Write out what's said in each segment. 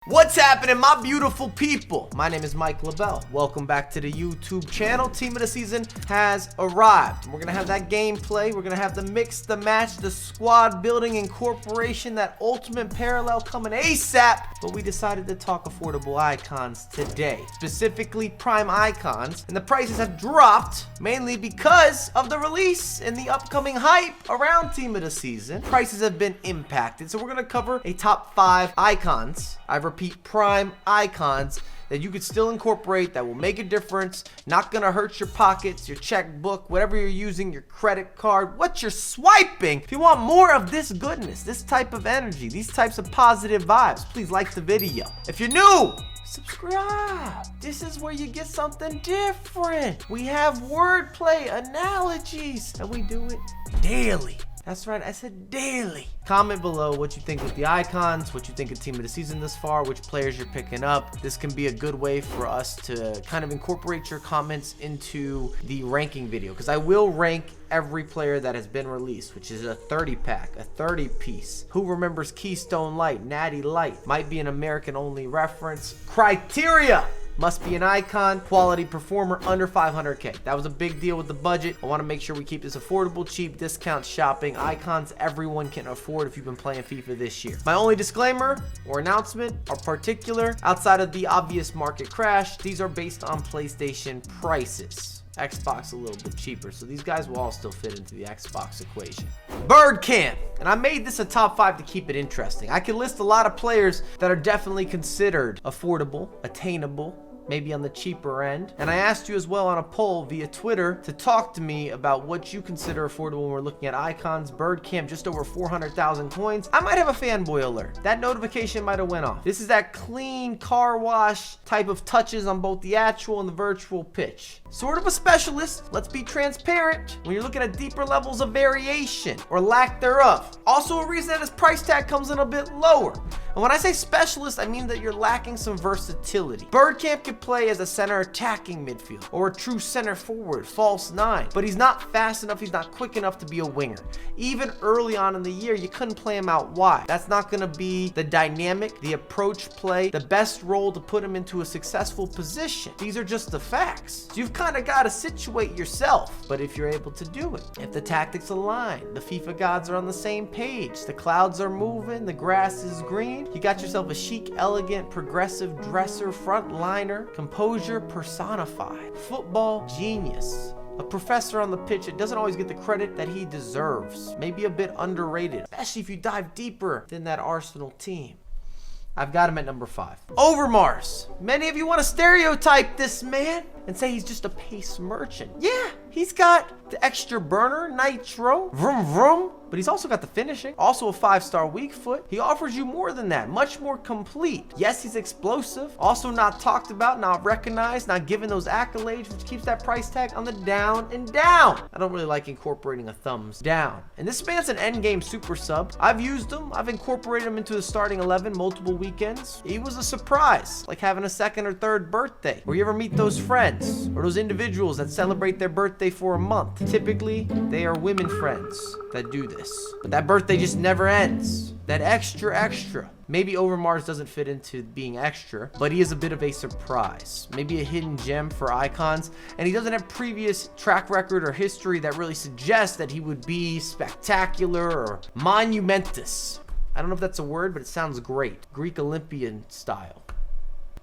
What's happening, my beautiful people? My name is Mike LaBelle. Welcome back to the YouTube channel. Team of the season has arrived. We're gonna have that gameplay. We're gonna have the mix, the match, the squad building, incorporation, that ultimate parallel coming ASAP. But we decided to talk affordable icons today, specifically prime icons, and the prices have dropped mainly because of the release and the upcoming hype around team of the season. Prices have been impacted, so we're gonna cover a top 5 icons. I repeat, prime icons that you could still incorporate that will make a difference, not gonna hurt your pockets, your checkbook, whatever you're using, your credit card, what you're swiping. If you want more of this goodness, this type of energy, these types of positive vibes, please like the video. If you're new, subscribe. This is where you get something different. We have wordplay, analogies, and we do it daily. That's right, I said daily. Comment below what you think with the icons, what you think of team of the season thus far, which players you're picking up. This can be a good way for us to kind of incorporate your comments into the ranking video, because I will rank every player that has been released, which is a 30 pack, a 30 piece. Who remembers Keystone Light, Natty Light? Might be an American only reference. Criteria. Must be an icon, quality performer, under 500K. That was a big deal with the budget. I want to make sure we keep this affordable, cheap, discount shopping. Icons everyone can afford if you've been playing FIFA this year. My only disclaimer or announcement are particular. Outside of the obvious market crash, these are based on PlayStation prices. Xbox a little bit cheaper, so these guys will all still fit into the Xbox equation. Bird Camp, and I made this a top 5 to keep it interesting. I can list a lot of players that are definitely considered affordable, attainable, maybe on the cheaper end. And I asked you as well on a poll via Twitter to talk to me about what you consider affordable when we're looking at icons. Bird Camp, just over 400,000 coins. I might have a fanboy alert. That notification might have went off. This is that clean car wash type of touches on both the actual and the virtual pitch. Sort of a specialist. Let's be transparent when you're looking at deeper levels of variation or lack thereof. Also a reason that his price tag comes in a bit lower. And when I say specialist, I mean that you're lacking some versatility. Bird Camp can play as a center attacking midfield or a true center forward, false 9, but he's not fast enough, he's not quick enough to be a winger. Even early on in the year, you couldn't play him out wide. That's not gonna be the dynamic, the approach play, the best role to put him into a successful position. These are just the facts. So you've kind of got to situate yourself, but if you're able to do it, if the tactics align, the FIFA gods are on the same page, the clouds are moving, the grass is green, you got yourself a chic, elegant, progressive dresser, frontliner, composure personified, football genius, a professor on the pitch that doesn't always get the credit that he deserves, maybe a bit underrated, especially if you dive deeper than that Arsenal team. I've got him at number 5. Overmars. Many of you want to stereotype this man and say he's just a pace merchant. Yeah, he's got the extra burner, nitro, vroom vroom, but he's also got the finishing, also a 5-star weak foot. He offers you more than that, much more complete. Yes, he's explosive, also not talked about, not recognized, not given those accolades, which keeps that price tag on the down and down. I don't really like incorporating a thumbs down. And this man's an endgame super sub. I've used him, I've incorporated him into the starting 11 multiple weekends. He was a surprise, like having a 2nd or 3rd birthday, or you ever meet those friends or those individuals that celebrate their birthday for a month. Typically, they are women friends that do this, but that birthday just never ends. That extra. Maybe Overmars doesn't fit into being extra, but he is a bit of a surprise, maybe a hidden gem for icons, and he doesn't have previous track record or history that really suggests that he would be spectacular or monumentous. I don't know if that's a word, but it sounds great. Greek Olympian style.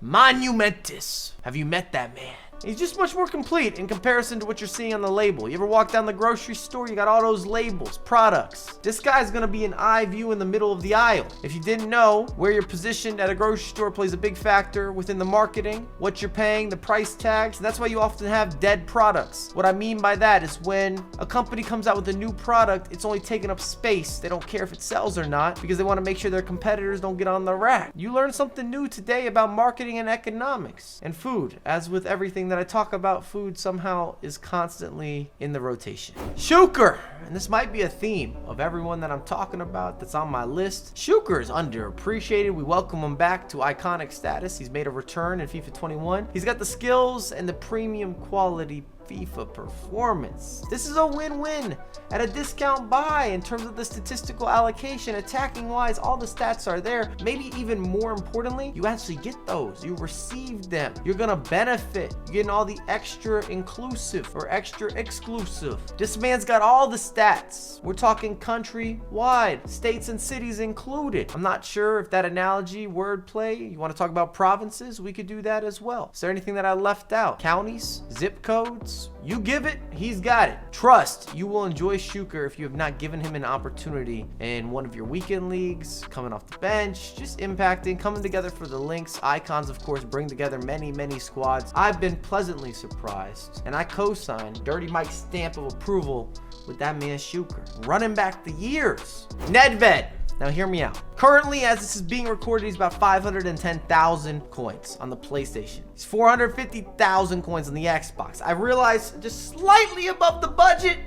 Monumentous. Have you met that man? He's just much more complete in comparison to what you're seeing on the label. You ever walk down the grocery store, you got all those labels, products. This guy's gonna be an eye view in the middle of the aisle. If you didn't know, where you're positioned at a grocery store plays a big factor within the marketing, what you're paying, the price tags, and that's why you often have dead products. What I mean by that is when a company comes out with a new product, it's only taking up space. They don't care if it sells or not because they wanna make sure their competitors don't get on the rack. You learned something new today about marketing and economics and food. As with everything that I talk about, food somehow is constantly in the rotation. Shuker, and this might be a theme of everyone that I'm talking about that's on my list. Shuker is underappreciated. We welcome him back to iconic status. He's made a return in FIFA 21. He's got the skills and the premium quality FIFA performance. This is a win-win at a discount buy in terms of the statistical allocation. Attacking wise, all the stats are there. Maybe even more importantly, you actually get those. You receive them. You're gonna benefit. You're getting all the extra inclusive or extra exclusive. This man's got all the stats. We're talking country-wide, states and cities included. I'm not sure if that analogy, wordplay, you want to talk about provinces, we could do that as well. Is there anything that I left out? Counties, zip codes, you give it, he's got it. Trust, you will enjoy Shuker if you have not given him an opportunity in one of your weekend leagues, coming off the bench, just impacting, coming together for the links. Icons, of course, bring together many squads. I've been pleasantly surprised, and I co-sign Dirty Mike's stamp of approval with that man Shuker. Running back the years. Nedved. Now hear me out. Currently, as this is being recorded, he's about 510,000 coins on the PlayStation. He's 450,000 coins on the Xbox. I realize just slightly above the budget,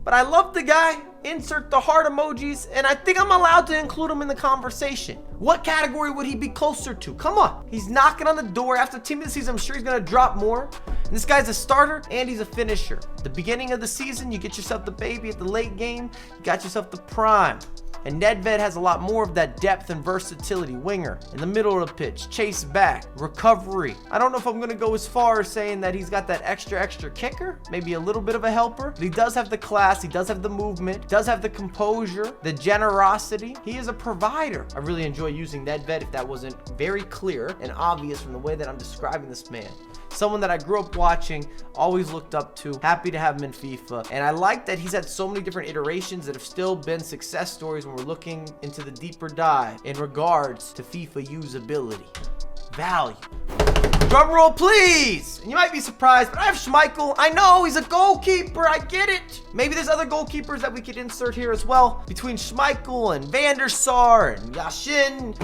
but I love the guy. Insert the heart emojis, and I think I'm allowed to include him in the conversation. What category would he be closer to? Come on. He's knocking on the door. After team of the season, I'm sure he's going to drop more. And this guy's a starter, and he's a finisher. The beginning of the season, you get yourself the baby. At the late game, you got yourself the prime. And Nedved has a lot more of that depth and versatility. Winger, in the middle of the pitch, chase back, recovery. I don't know if I'm going to go as far as saying that he's got that extra kicker, maybe a little bit of a helper, but he does have the class, he does have the movement, does have the composure, the generosity. He is a provider. I really enjoy using Nedved, if that wasn't very clear and obvious from the way that I'm describing this man. Someone that I grew up watching, always looked up to, happy to have him in FIFA. And I like that he's had so many different iterations that have still been success stories when we're looking into the deeper dive in regards to FIFA usability. Value. Drum roll, please. And you might be surprised, but I have Schmeichel. I know he's a goalkeeper. I get it. Maybe there's other goalkeepers that we could insert here as well. Between Schmeichel and Van der Sar and Yashin,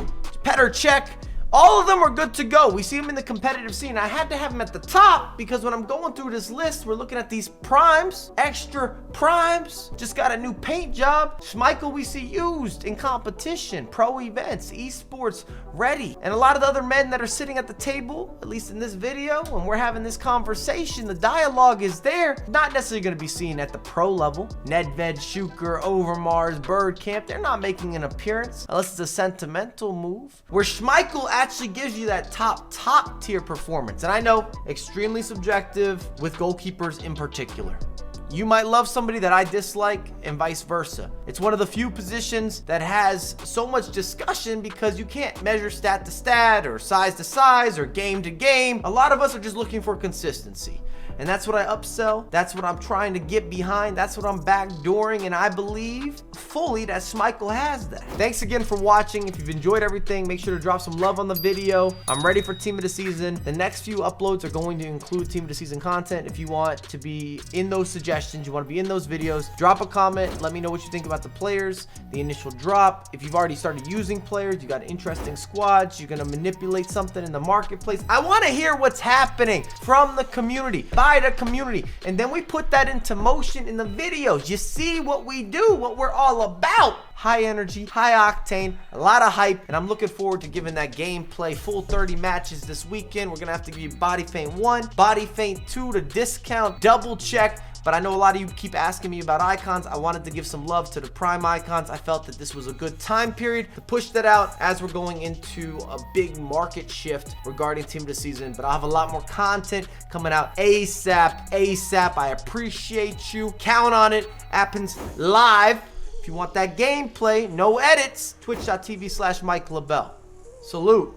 Petr Cech, all of them are good to go. We see him in the competitive scene. I had to have him at the top because when I'm going through this list, we're looking at these primes, extra primes. Just got a new paint job. Schmeichel we see used in competition, pro events, esports, ready. And a lot of the other men that are sitting at the table, at least in this video, when we're having this conversation, the dialogue is there. Not necessarily going to be seen at the pro level. Nedved, Shuker, Overmars, Birdcamp, they're not making an appearance unless it's a sentimental move. Where Schmeichel actually gives you that top tier performance. And I know, extremely subjective with goalkeepers in particular. You might love somebody that I dislike and vice versa. It's one of the few positions that has so much discussion because you can't measure stat to stat or size to size or game to game. A lot of us are just looking for consistency. And that's what I upsell. That's what I'm trying to get behind. That's what I'm backdooring. And I believe fully that Schmeichel has that. Thanks again for watching. If you've enjoyed everything, make sure to drop some love on the video. I'm ready for Team of the Season. The next few uploads are going to include Team of the Season content. If you want to be in those suggestions, you want to be in those videos, drop a comment. Let me know what you think about the players, the initial drop. If you've already started using players, you got interesting squads, you're going to manipulate something in the marketplace. I want to hear what's happening from the community. By the community, and then we put that into motion in the videos. You see what we do, what we're all about. High energy, high octane, a lot of hype, and I'm looking forward to giving that gameplay. Full 30 matches this weekend. We're gonna have to give you Body Feint 1, Body Feint 2 to discount, double check. But I know a lot of you keep asking me about icons. I wanted to give some love to the prime icons. I felt that this was a good time period to push that out as we're going into a big market shift regarding Team of the Season. But I'll have a lot more content coming out ASAP. I appreciate you. Count on it. Happens live. If you want that gameplay, no edits, twitch.tv/Mike LaBelle. Salute.